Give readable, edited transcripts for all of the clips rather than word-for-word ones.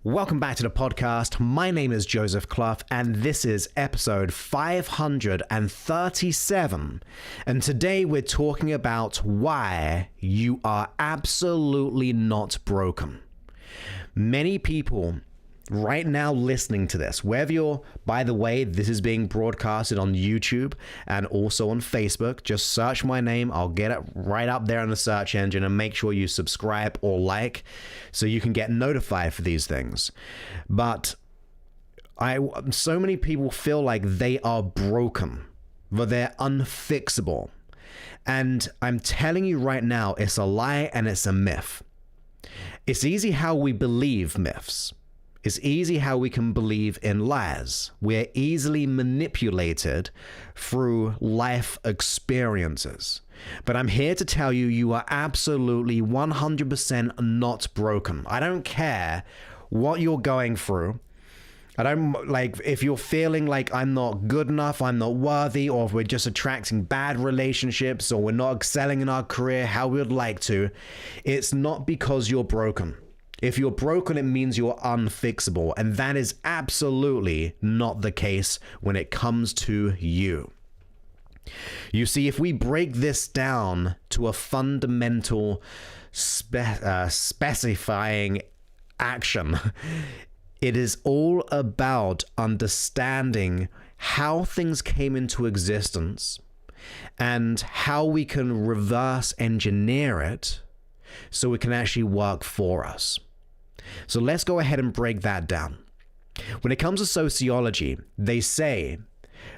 Welcome back to the podcast. My name is Joseph Clough, and this is episode 537. And today we're talking about why you are absolutely not broken. Many people right now listening to this, whether you're, by the way, this is being broadcasted on YouTube and also on Facebook. Just search my name. I'll get it right up there in the search engine, and make sure you subscribe or like so you can get notified for these things. But so many people feel like they are broken, but they're unfixable. And I'm telling you right now, it's a lie and it's a myth. It's easy how we believe myths. It's easy how we can believe in lies. We're easily manipulated through life experiences. But I'm here to tell you, you are absolutely 100% not broken. I don't care what you're going through. I don't if you're feeling like I'm not good enough, I'm not worthy, or if we're just attracting bad relationships, or we're not excelling in our career how we would like to. It's not because you're broken. If you're broken, it means you're unfixable, and that is absolutely not the case when it comes to you. You see, if we break this down to a fundamental specifying action, it is all about understanding how things came into existence and how we can reverse engineer it so it can actually work for us. So let's go ahead and break that down. When it comes to sociology, they say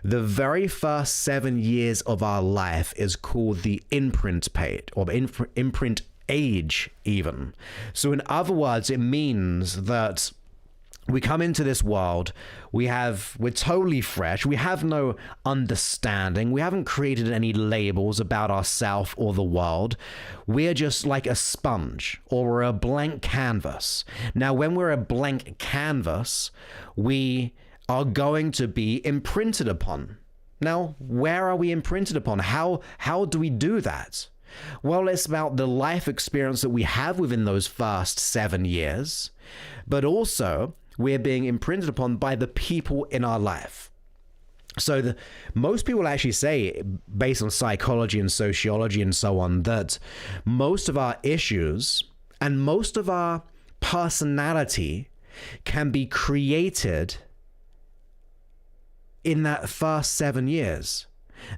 the very first 7 years of our life is called the imprint page, or imprint age even. So in other words, it means that we come into this world, we're totally fresh, we have no understanding, we haven't created any labels about ourselves or the world. We're just like a sponge, or we're a blank canvas. Now, when we're a blank canvas, we are going to be imprinted upon. Now, where are we imprinted upon? How do we do that? Well, it's about the life experience that we have within those first 7 years, but also we're being imprinted upon by the people in our life. So most people actually say, based on psychology and sociology and so on, that most of our issues and most of our personality can be created in that first 7 years.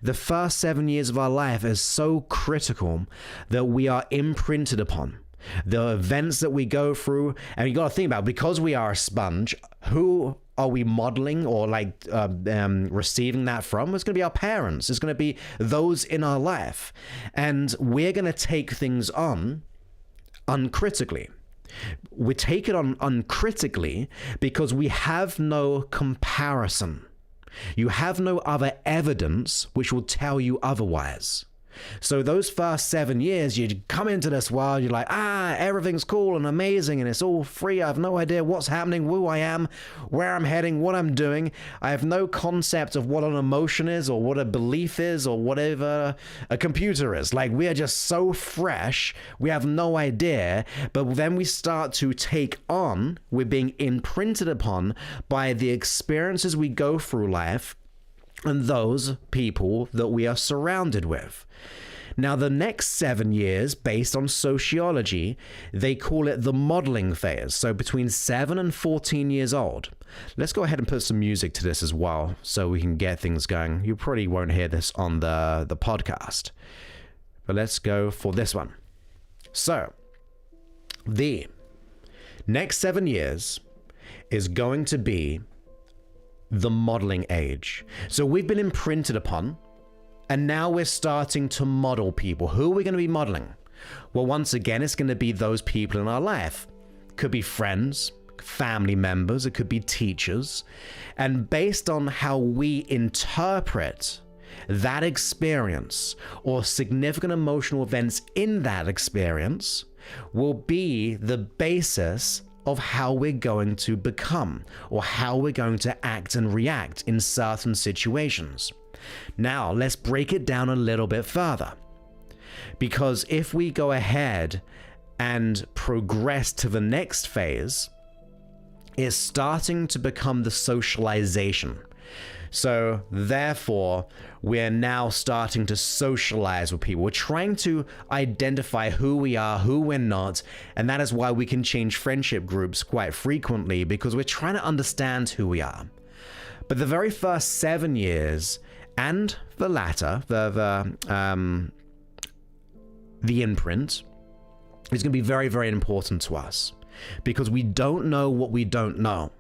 The first 7 years of our life is so critical that we are imprinted upon. The events that we go through, and you got to think about, because we are a sponge, who are we modeling or receiving that from? It's going to be our parents. It's going to be those in our life. And we're going to take things on uncritically. We take it on uncritically because we have no comparison. You have no other evidence which will tell you otherwise. So those first 7 years, you come into this world, you're like, everything's cool and amazing and it's all free. I have no idea what's happening, who I am, where I'm heading, what I'm doing. I have no concept of what an emotion is or what a belief is or whatever a computer is. Like, we are just so fresh, we have no idea. But then we start to take on, we're being imprinted upon by the experiences we go through life and those people that we are surrounded with. Now, the next 7 years, based on sociology, they call it the modeling phase. So between 7 and 14 years old. Let's go ahead and put some music to this as well so we can get things going. You probably won't hear this on the podcast, but let's go for this one. So the next 7 years is going to be the modeling age. So we've been imprinted upon, and now we're starting to model people. Who are we going to be modeling? Well, once again, it's going to be those people in our life. Could be friends, family members, it could be teachers. And based on how we interpret that experience or significant emotional events in that experience will be the basis of how we're going to become or how we're going to act and react in certain situations. Now, let's break it down a little bit further. Because if we go ahead and progress to the next phase, is starting to become the socialization. So therefore, we're now starting to socialize with people. We're trying to identify who we are, who we're not, and that is why we can change friendship groups quite frequently, because we're trying to understand who we are. But the very first 7 years, and the latter, the imprint, is going to be very, very important to us, because we don't know what we don't know.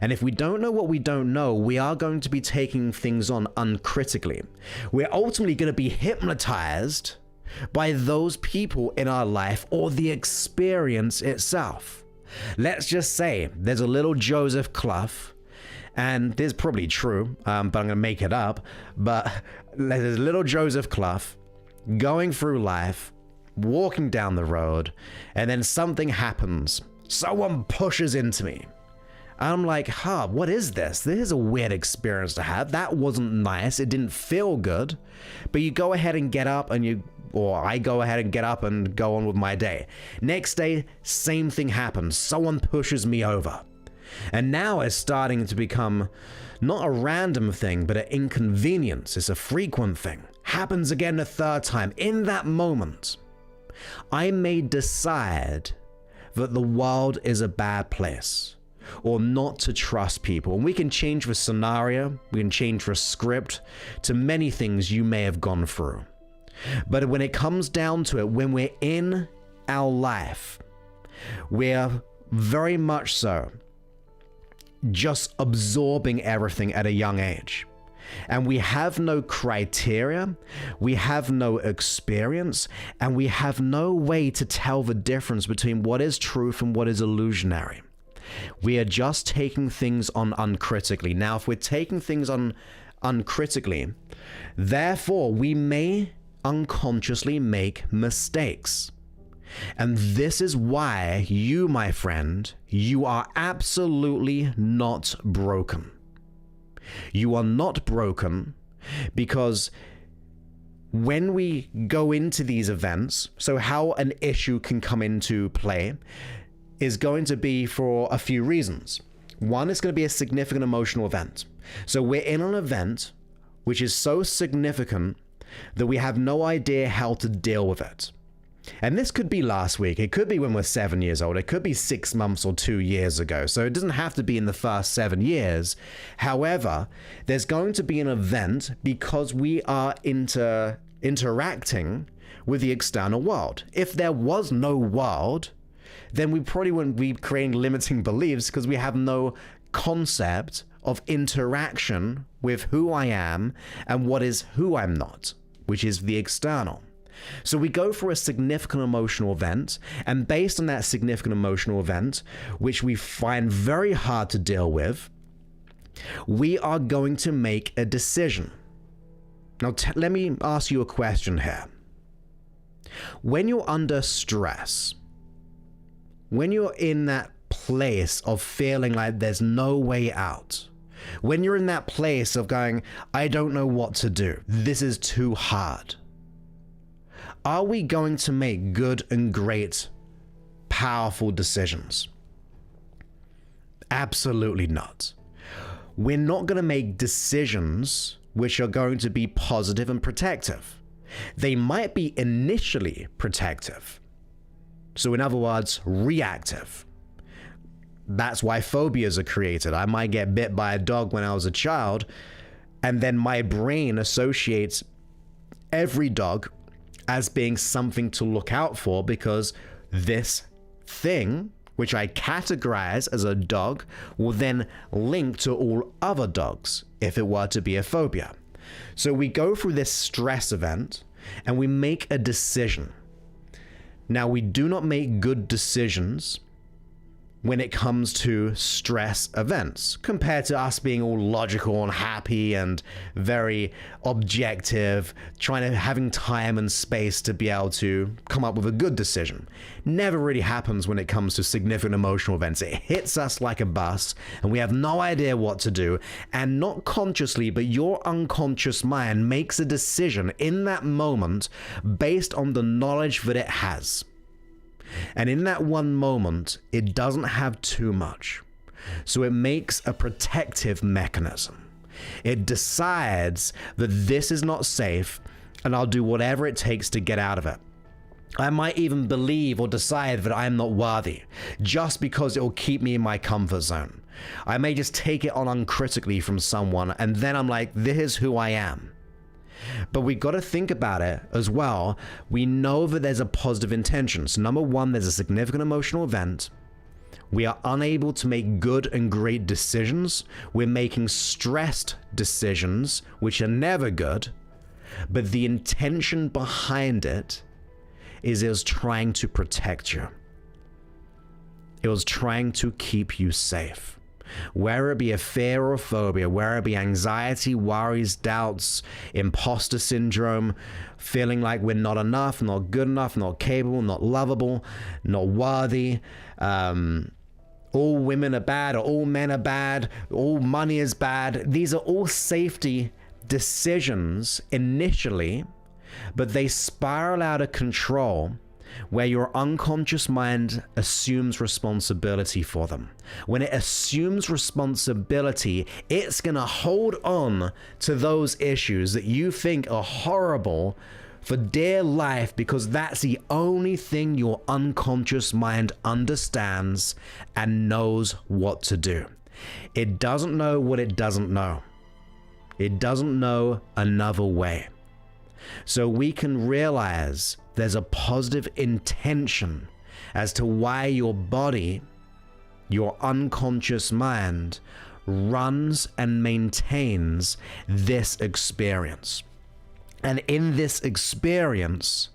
And if we don't know what we don't know, we are going to be taking things on uncritically. We're ultimately going to be hypnotized by those people in our life or the experience itself. Let's just say there's a little Joseph Clough, and this is probably true, but I'm going to make it up, but there's little Joseph Clough going through life, walking down the road, and then something happens. Someone pushes into me. I'm like, what is this? This is a weird experience to have. That wasn't nice. It didn't feel good. But you go ahead and get up or I go ahead and get up and go on with my day. Next day, same thing happens. Someone pushes me over. And now it's starting to become not a random thing, but an inconvenience. It's a frequent thing. Happens again a third time. In that moment, I may decide that the world is a bad place, or not to trust people. And we can change the scenario, we can change the script to many things you may have gone through. But when it comes down to it, when we're in our life, we're very much so just absorbing everything at a young age. And we have no criteria, we have no experience, and we have no way to tell the difference between what is truth and what is illusionary. We are just taking things on uncritically. Now, if we're taking things on uncritically, therefore we may unconsciously make mistakes. And this is why you, my friend, you are absolutely not broken. You are not broken because when we go into these events, so how an issue can come into play is going to be for a few reasons. One, it's going to be a significant emotional event. So we're in an event which is so significant that we have no idea how to deal with it. And this could be last week. It could be when we're 7 years old. It could be 6 months or 2 years ago. So it doesn't have to be in the first 7 years. However, there's going to be an event because we are interacting with the external world. If there was no world, then we probably wouldn't be creating limiting beliefs because we have no concept of interaction with who I am and what is who I'm not, which is the external. So we go for a significant emotional event, and based on that significant emotional event, which we find very hard to deal with, we are going to make a decision. Now, let me ask you a question here. When you're under stress, when you're in that place of feeling like there's no way out, when you're in that place of going, I don't know what to do, this is too hard, are we going to make good and great, powerful decisions? Absolutely not. We're not going to make decisions which are going to be positive and protective. They might be initially protective. So in other words, reactive. That's why phobias are created. I might get bit by a dog when I was a child, and then my brain associates every dog as being something to look out for because this thing, which I categorize as a dog, will then link to all other dogs if it were to be a phobia. So we go through this stress event and we make a decision. Now, we do not make good decisions when it comes to stress events, compared to us being all logical and happy and very objective, having time and space to be able to come up with a good decision. Never really happens when it comes to significant emotional events. It hits us like a bus and we have no idea what to do, and not consciously, but your unconscious mind makes a decision in that moment based on the knowledge that it has. And in that one moment, it doesn't have too much. So it makes a protective mechanism. It decides that this is not safe, and I'll do whatever it takes to get out of it. I might even believe or decide that I'm not worthy just because it will keep me in my comfort zone. I may just take it on uncritically from someone, and then I'm like, this is who I am. But we got to think about it as well. We know that there's a positive intention. So number one, there's a significant emotional event. We are unable to make good and great decisions. We're making stressed decisions, which are never good. But the intention behind it was trying to protect you. It was trying to keep you safe. Whether it be a fear or a phobia, whether it be anxiety, worries, doubts, imposter syndrome, feeling like we're not enough, not good enough, not capable, not lovable, not worthy, all women are bad, or all men are bad, all money is bad. These are all safety decisions initially, but they spiral out of control where your unconscious mind assumes responsibility for them. When it assumes responsibility, it's going to hold on to those issues that you think are horrible for dear life, because that's the only thing your unconscious mind understands and knows what to do. It doesn't know what it doesn't know. It doesn't know another way. So we can realize there's a positive intention as to why your body, your unconscious mind, runs and maintains this experience. And in this experience,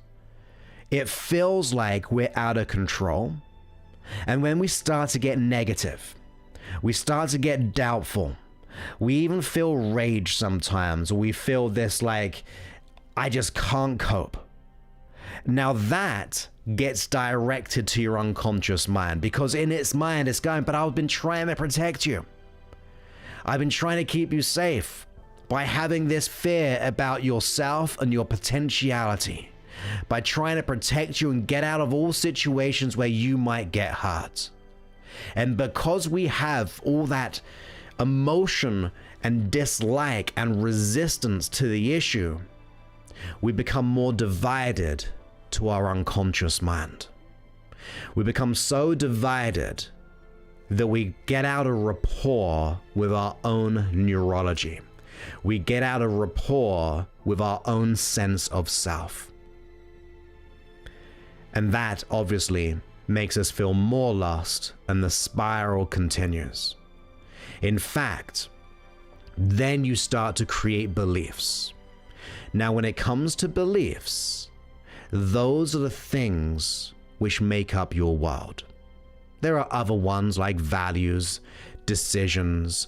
it feels like we're out of control. And when we start to get negative, we start to get doubtful, we even feel rage sometimes, or we feel this like, I just can't cope. Now that gets directed to your unconscious mind, because in its mind it's going, but I've been trying to protect you. I've been trying to keep you safe by having this fear about yourself and your potentiality, by trying to protect you and get out of all situations where you might get hurt. And because we have all that emotion and dislike and resistance to the issue, we become more divided to our unconscious mind. We become so divided that we get out of rapport with our own neurology. We get out of rapport with our own sense of self. And that obviously makes us feel more lost, and the spiral continues. In fact, then you start to create beliefs. Now, when it comes to beliefs, those are the things which make up your world. There are other ones like values, decisions,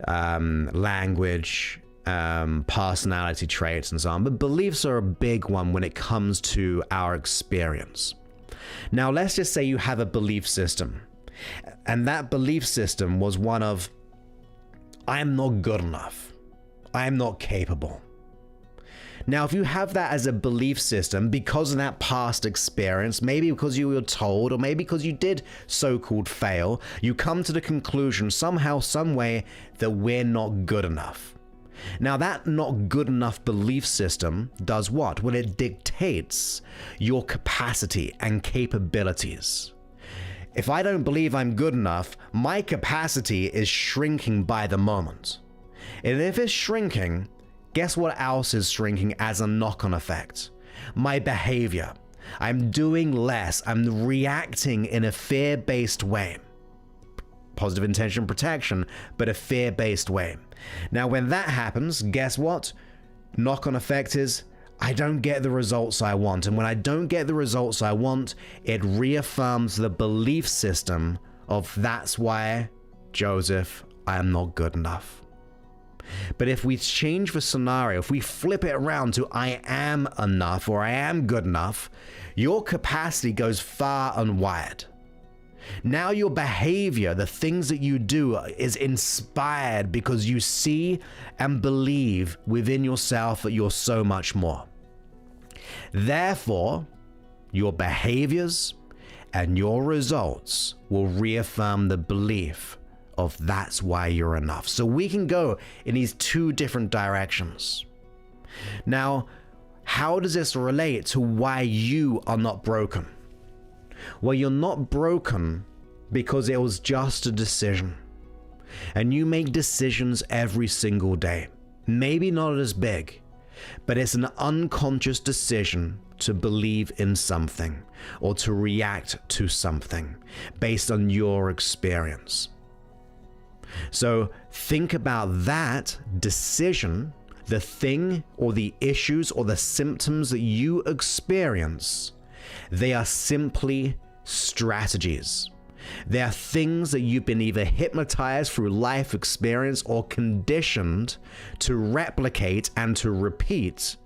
language, personality traits, and so on. But beliefs are a big one when it comes to our experience. Now, let's just say you have a belief system, and that belief system was one of, I'm not good enough. I'm not capable. Now, if you have that as a belief system because of that past experience, maybe because you were told, or maybe because you did so-called fail, you come to the conclusion somehow, some way, that we're not good enough. Now, that not good enough belief system does what? Well, it dictates your capacity and capabilities. If I don't believe I'm good enough, my capacity is shrinking by the moment. And if it's shrinking, guess what else is shrinking as a knock-on effect? My behavior. I'm doing less. I'm reacting in a fear-based way. Positive intention protection, but a fear-based way. Now, when that happens, guess what? Knock-on effect is, I don't get the results I want. And when I don't get the results I want, it reaffirms the belief system of, that's why, Joseph, I am not good enough. But if we change the scenario, if we flip it around to I am enough, or I am good enough, your capacity goes far and wide. Now your behavior, the things that you do, is inspired because you see and believe within yourself that you're so much more. Therefore, your behaviors and your results will reaffirm the belief of that's why you're enough. So we can go in these two different directions. Now, how does this relate to why you are not broken? Well, you're not broken because it was just a decision. And you make decisions every single day. Maybe not as big, but it's an unconscious decision to believe in something or to react to something based on your experience. So think about that decision, the thing or the issues or the symptoms that you experience. They are simply strategies. They are things that you've been either hypnotized through life experience or conditioned to replicate and to repeat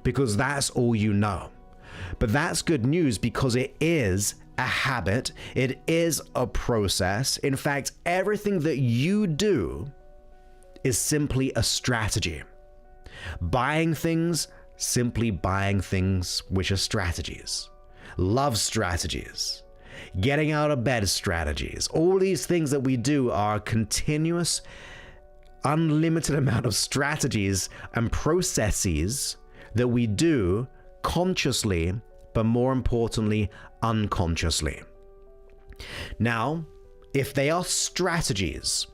because that's all you know. But that's good news because it is a habit. It is a process. In fact, everything that you do is simply a strategy. Buying things, simply buying things, which are strategies. Love strategies. Getting out of bed strategies. All these things that we do are continuous, unlimited amount of strategies and processes that we do consciously, but more importantly, unconsciously. Now, if they are strategies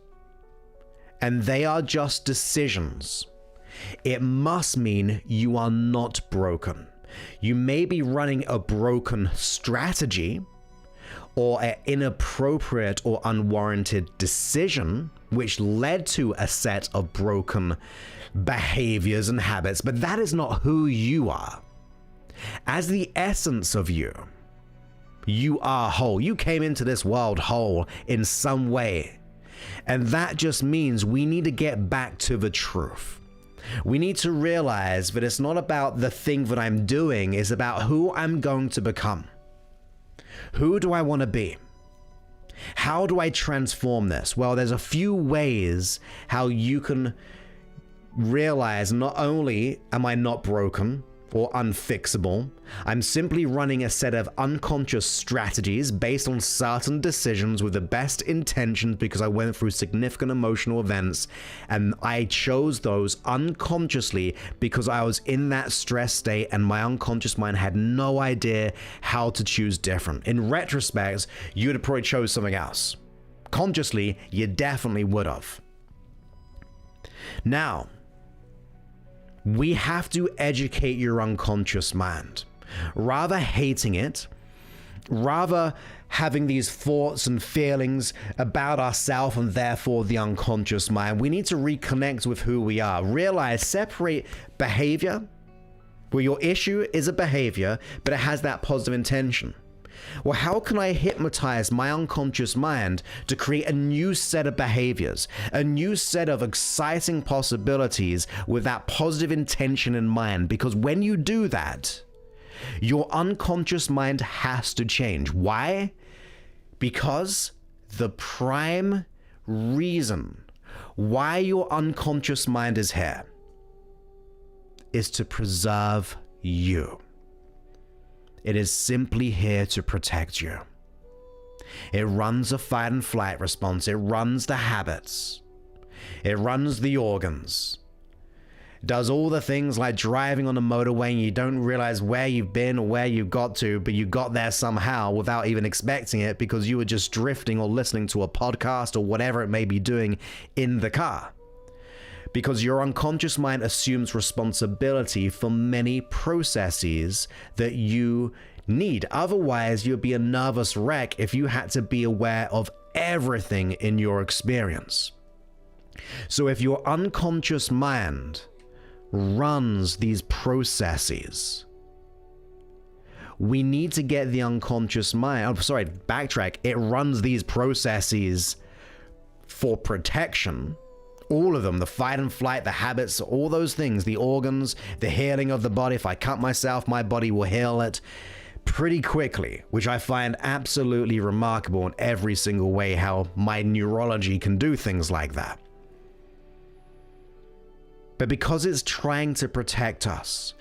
and they are just decisions, it must mean you are not broken. You may be running a broken strategy or an inappropriate or unwarranted decision, which led to a set of broken behaviors and habits, but that is not who you are. As the essence of you, you are whole. You came into this world whole in some way. And that just means we need to get back to the truth. We need to realize that it's not about the thing that I'm doing, it's about who I'm going to become. Who do I want to be? How do I transform this? Well, there's a few ways how you can realize not only am I not broken or unfixable, I'm simply running a set of unconscious strategies based on certain decisions with the best intentions because I went through significant emotional events and I chose those unconsciously because I was in that stress state and my unconscious mind had no idea how to choose different. In retrospect, you would have probably chose something else. Consciously, you definitely would have. Now, we have to educate your unconscious mind. Rather hating it, rather having these thoughts and feelings about ourselves and therefore the unconscious mind, we need to reconnect with who we are. Realize, separate behavior, where your issue is a behavior, but it has that positive intention. Well, how can I hypnotize my unconscious mind to create a new set of behaviors, a new set of exciting possibilities with that positive intention in mind? Because when you do that, your unconscious mind has to change. Why? Because the prime reason why your unconscious mind is here is to preserve you. It is simply here to protect you. It runs a fight and flight response. It runs the habits. It runs the organs. Does all the things like driving on the motorway and you don't realize where you've been or where you got to, but you got there somehow without even expecting it because you were just drifting or listening to a podcast or whatever it may be doing in the car. Because your unconscious mind assumes responsibility for many processes that you need. Otherwise, you'd be a nervous wreck if you had to be aware of everything in your experience. So if your unconscious mind runs these processes, we need to get the unconscious mind, backtrack. It runs these processes for protection. All of them, the fight and flight, the habits, all those things, the organs, the healing of the body. If I cut myself, my body will heal it pretty quickly, which I find absolutely remarkable in every single way how my neurology can do things like that. But because it's trying to protect us,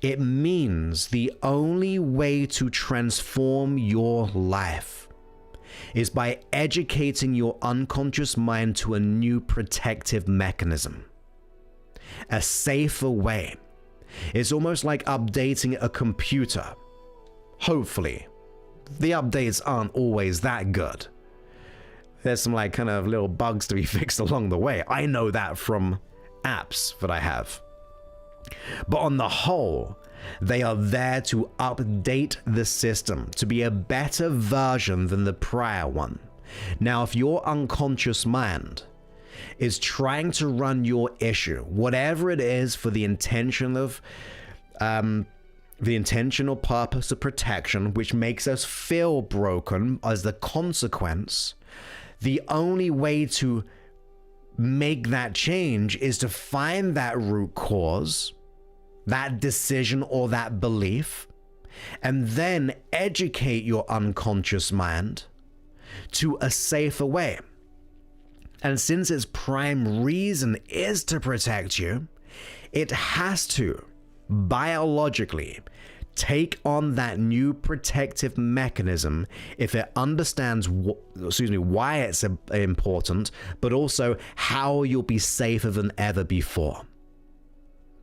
it means the only way to transform your life is by educating your unconscious mind to a new protective mechanism, a safer way. It's almost like updating a computer. Hopefully, the updates aren't always that good. There's some like kind of little bugs to be fixed along the way. I know that from apps that I have. But on the whole, they are there to update the system to be a better version than the prior one. Now, if your unconscious mind is trying to run your issue, whatever it is, for the intention of the intentional purpose of protection, which makes us feel broken as the consequence, the only way to make that change is to find that root cause, that decision or that belief, and then educate your unconscious mind to a safer way. And since its prime reason is to protect you, it has to biologically take on that new protective mechanism if it understands why it's important, but also how you'll be safer than ever before.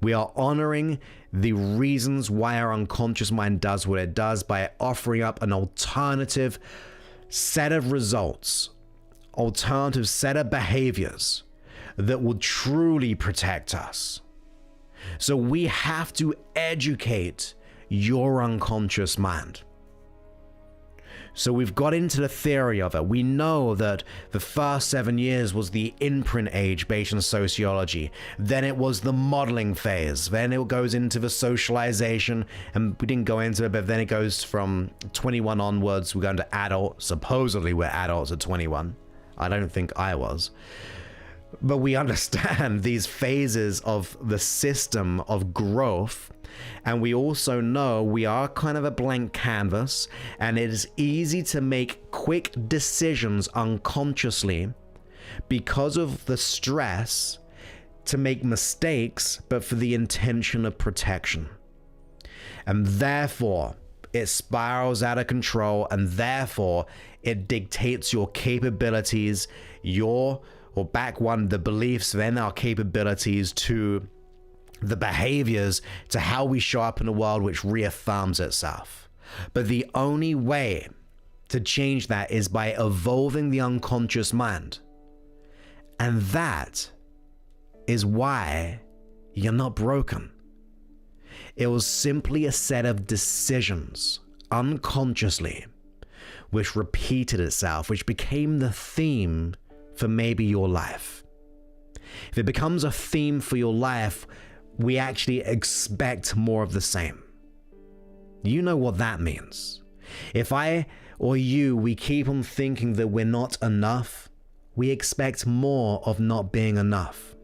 We are honoring the reasons why our unconscious mind does what it does by offering up an alternative set of results, alternative set of behaviors that will truly protect us. So we have to educate your unconscious mind. So we've got into the theory of it. We know that the first 7 years was the imprint age based on sociology. Then it was the modeling phase. Then it goes into the socialization, and we didn't go into it, but then it goes from 21 onwards. We're going to adult. Supposedly we're adults at 21. I don't think I was. But we understand these phases of the system of growth, and we also know we are kind of a blank canvas, and it is easy to make quick decisions unconsciously because of the stress to make mistakes, but for the intention of protection. And therefore, it spirals out of control, and therefore it dictates your capabilities, the beliefs, then our capabilities, to the behaviors, to how we show up in the world, which reaffirms itself. But the only way to change that is by evolving the unconscious mind. And that is why you're not broken. It was simply a set of decisions, unconsciously, which repeated itself, which became the theme for maybe your life. If it becomes a theme for your life, we actually expect more of the same. You know what that means. If I or you, we keep on thinking that we're not enough, we expect more of not being enough.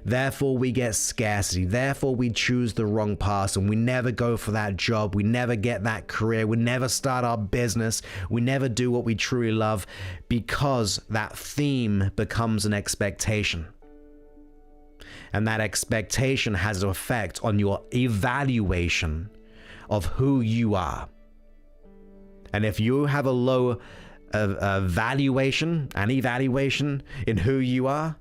Therefore, we get scarcity. Therefore, we choose the wrong person. We never go for that job. We never get that career. We never start our business. We never do what we truly love, because that theme becomes an expectation. And that expectation has an effect on your evaluation of who you are. And if you have a low evaluation in who you are,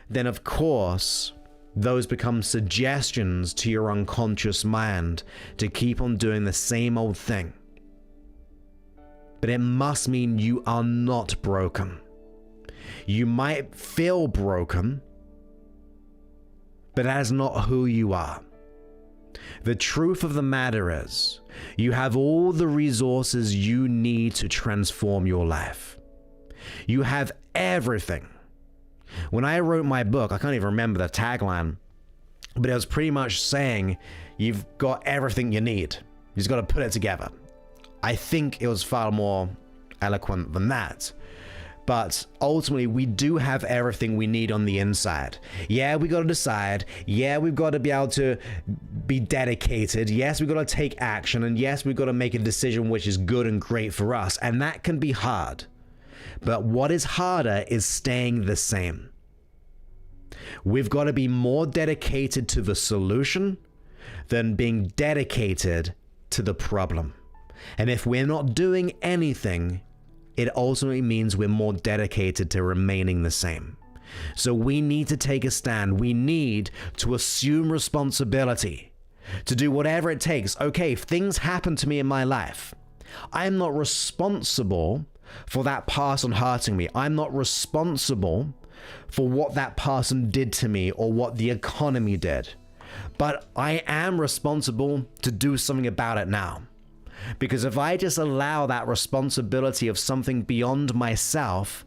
then of course, those become suggestions to your unconscious mind to keep on doing the same old thing. But it must mean you are not broken. You might feel broken, but that is not who you are. The truth of the matter is, you have all the resources you need to transform your life. You have everything. When I wrote my book, I can't even remember the tagline, but it was pretty much saying, you've got everything you need. You just got to put it together. I think it was far more eloquent than that. But ultimately, we do have everything we need on the inside. Yeah, we got to decide. Yeah, we've got to be able to be dedicated. Yes, we've got to take action. And yes, we've got to make a decision which is good and great for us. And that can be hard. But what is harder is staying the same. We've got to be more dedicated to the solution than being dedicated to the problem. And if we're not doing anything, it ultimately means we're more dedicated to remaining the same. So we need to take a stand. We need to assume responsibility, to do whatever it takes. Okay, if things happen to me in my life, I am not responsible for that person hurting me. I'm not responsible for what that person did to me or what the economy did. But I am responsible to do something about it now. Because if I just allow that responsibility of something beyond myself,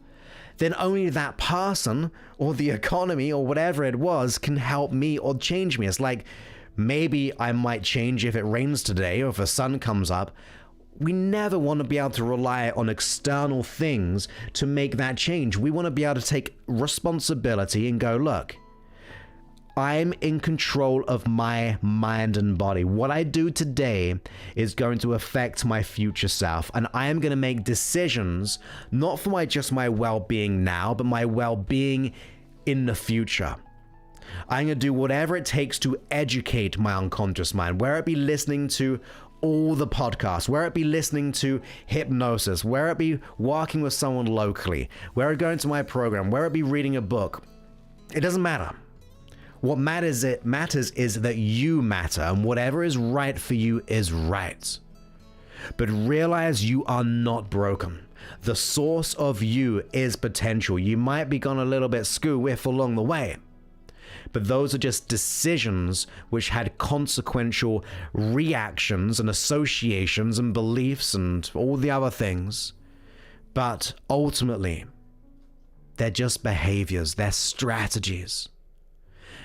then only that person or the economy or whatever it was can help me or change me. It's like, maybe I might change if it rains today or if the sun comes up. We never want to be able to rely on external things to make that change. We want to be able to take responsibility and go, look, I'm in control of my mind and body. What I do today is going to affect my future self, and I am going to make decisions not for just my well-being now, but my well-being in the future. I'm going to do whatever it takes to educate my unconscious mind, whether it be listening to all the podcasts, whether it be listening to hypnosis, whether it be walking with someone locally, whether it going to my program, whether it be reading a book. It doesn't matter. What matters is that you matter, and whatever is right for you is right. But realize you are not broken. The source of you is potential. You might be gone a little bit skew-whiff along the way, but those are just decisions which had consequential reactions and associations and beliefs and all the other things. But ultimately, they're just behaviors, they're strategies.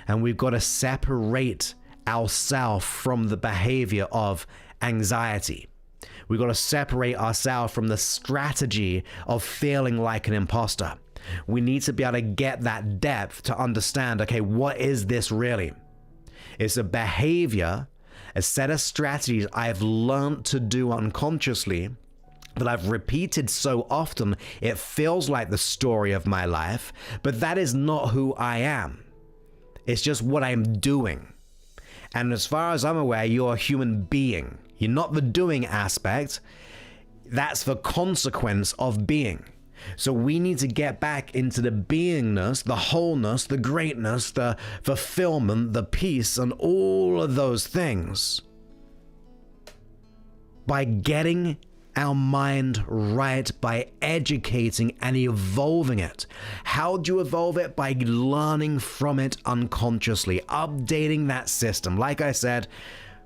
And we've got to separate ourselves from the behavior of anxiety. We've got to separate ourselves from the strategy of feeling like an imposter. We need to be able to get that depth to understand, okay, what is this really? It's a behavior, a set of strategies I've learned to do unconsciously that I've repeated so often, it feels like the story of my life, but that is not who I am. It's just what I'm doing. And as far as I'm aware, you're a human being. You're not the doing aspect. That's the consequence of being. So we need to get back into the beingness, the wholeness, the greatness, the fulfillment, the peace, and all of those things by getting our mind right, by educating and evolving it. How do you evolve it? By learning from it unconsciously, updating that system. Like I said,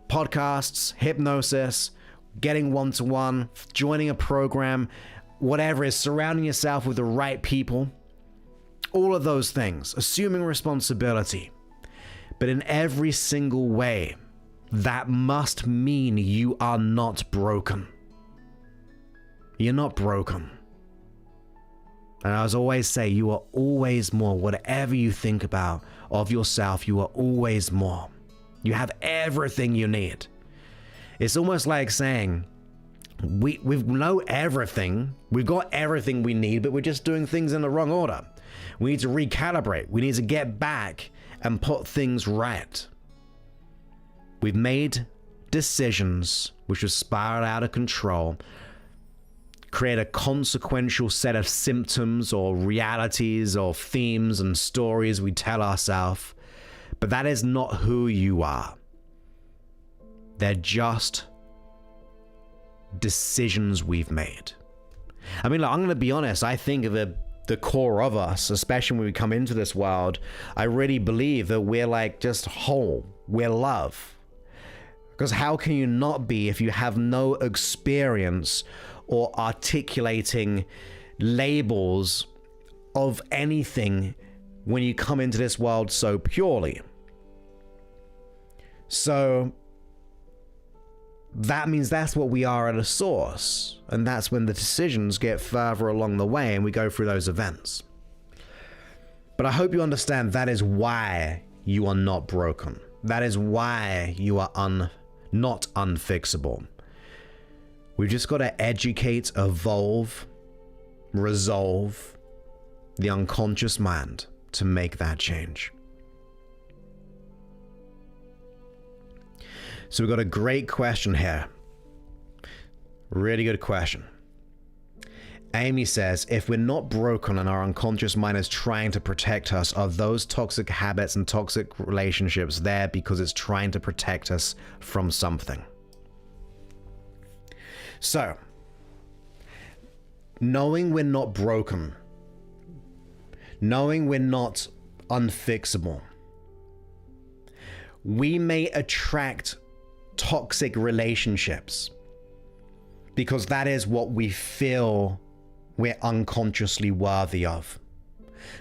podcasts, hypnosis, getting one-to-one, joining a program, whatever is surrounding yourself with the right people, all of those things, assuming responsibility. But in every single way, that must mean you are not broken. You're not broken. And as I always say, you are always more. Whatever you think about of yourself, you are always more. You have everything you need. It's almost like saying, we know everything. We've got everything we need, but we're just doing things in the wrong order. We need to recalibrate. We need to get back and put things right. We've made decisions which have spiraled out of control, create a consequential set of symptoms or realities or themes and stories we tell ourselves, but that is not who you are. They're just decisions we've made. I mean, look, I'm going to be honest, I think of the core of us, especially when we come into this world, I really believe that we're like just whole, we're love. Because how can you not be if you have no experience or articulating labels of anything when you come into this world so purely? So that means that's what we are at a source, and that's when the decisions get further along the way and we go through those events. But I hope you understand that is why you are not broken. That is why you are not unfixable. We've just got to educate, evolve, resolve the unconscious mind to make that change. So we've got a great question here. Really good question. Amy says, if we're not broken and our unconscious mind is trying to protect us, are those toxic habits and toxic relationships there because it's trying to protect us from something? So, knowing we're not broken, knowing we're not unfixable, we may attract toxic relationships because that is what we feel we're unconsciously worthy of.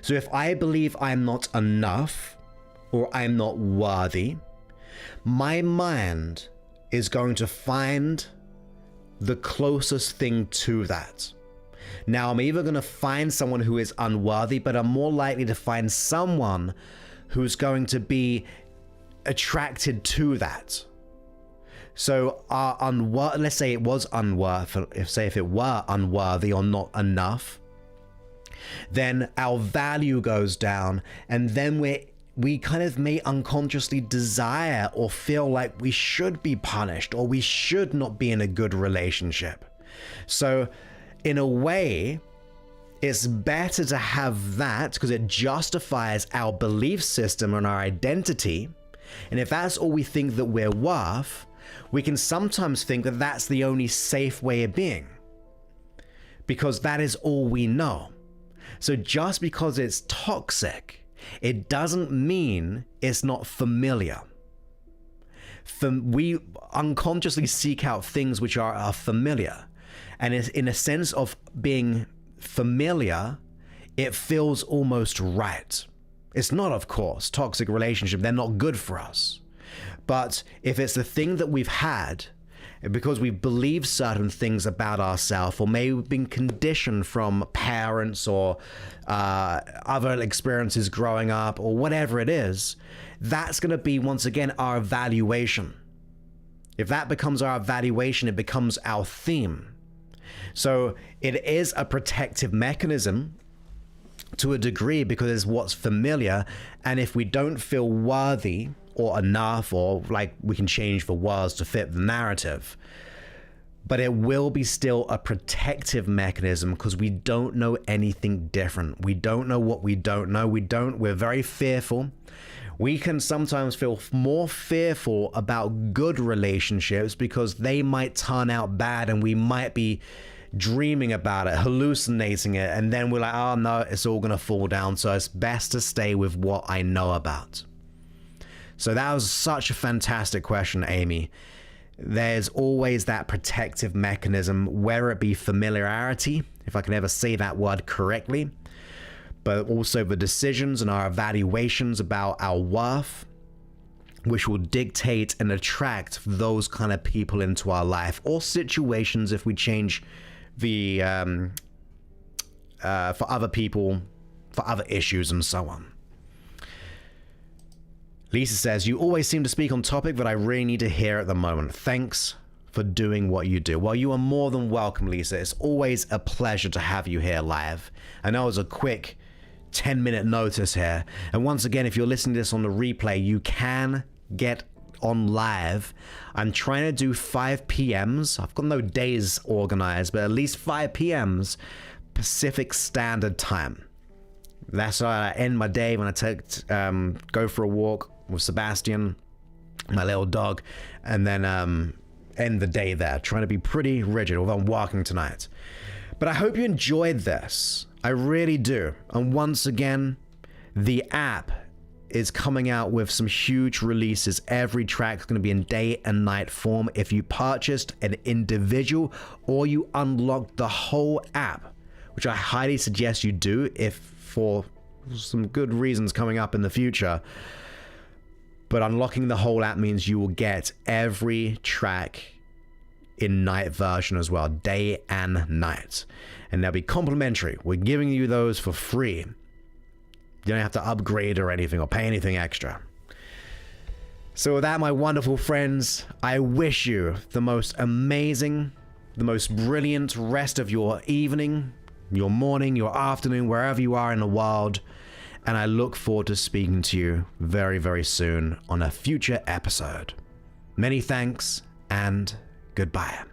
So if I believe I'm not enough or I'm not worthy, my mind is going to find the closest thing to that. Now, I'm either going to find someone who is unworthy, but I'm more likely to find someone who's going to be attracted to that. So let's say it was unworthy, if it were unworthy or not enough, then our value goes down, and then we kind of may unconsciously desire or feel like we should be punished or we should not be in a good relationship. So in a way, it's better to have that because it justifies our belief system and our identity. And if that's all we think that we're worth, we can sometimes think that that's the only safe way of being because that is all we know. So just because it's toxic, it doesn't mean it's not familiar. We unconsciously seek out things which are familiar. And in a sense of being familiar, it feels almost right. It's not, of course, toxic relationship. They're not good for us. But if it's the thing that we've had, because we believe certain things about ourselves, or maybe we've been conditioned from parents or other experiences growing up, or whatever it is, that's going to be, once again, our evaluation. If that becomes our evaluation, it becomes our theme. So it is a protective mechanism to a degree because it's what's familiar. And if we don't feel worthy or enough, or like we can change the words to fit the narrative, but it will be still a protective mechanism because we don't know anything different. We don't know what we don't know. We're very fearful. We can sometimes feel more fearful about good relationships because they might turn out bad and we might be dreaming about it, hallucinating it, and then we're like, oh no, it's all gonna fall down, so it's best to stay with what I know about. So that was such a fantastic question, Amy. There's always that protective mechanism, whether it be familiarity, if I can ever say that word correctly, but also the decisions and our evaluations about our worth, which will dictate and attract those kind of people into our life, or situations if we change the for other people, for other issues and so on. Lisa says, you always seem to speak on topic that I really need to hear at the moment. Thanks for doing what you do. Well, you are more than welcome, Lisa. It's always a pleasure to have you here live. I know it was a quick 10-minute notice here. And once again, if you're listening to this on the replay, you can get on live. I'm trying to do 5 p.m.s. I've got no days organized, but at least 5 p.m.s Pacific Standard Time. That's how I end my day when I go for a walk with Sebastian, my little dog, and then end the day there, trying to be pretty rigid, although I'm walking tonight. But I hope you enjoyed this. I really do. And once again, the app is coming out with some huge releases. Every track is going to be in day and night form. If you purchased an individual or you unlocked the whole app, which I highly suggest you do if for some good reasons coming up in the future. But unlocking the whole app means you will get every track in night version as well, day and night. And they'll be complimentary. We're giving you those for free. You don't have to upgrade or anything or pay anything extra. So with that, my wonderful friends, I wish you the most amazing, the most brilliant rest of your evening, your morning, your afternoon, wherever you are in the world. And I look forward to speaking to you very, very soon on a future episode. Many thanks and goodbye.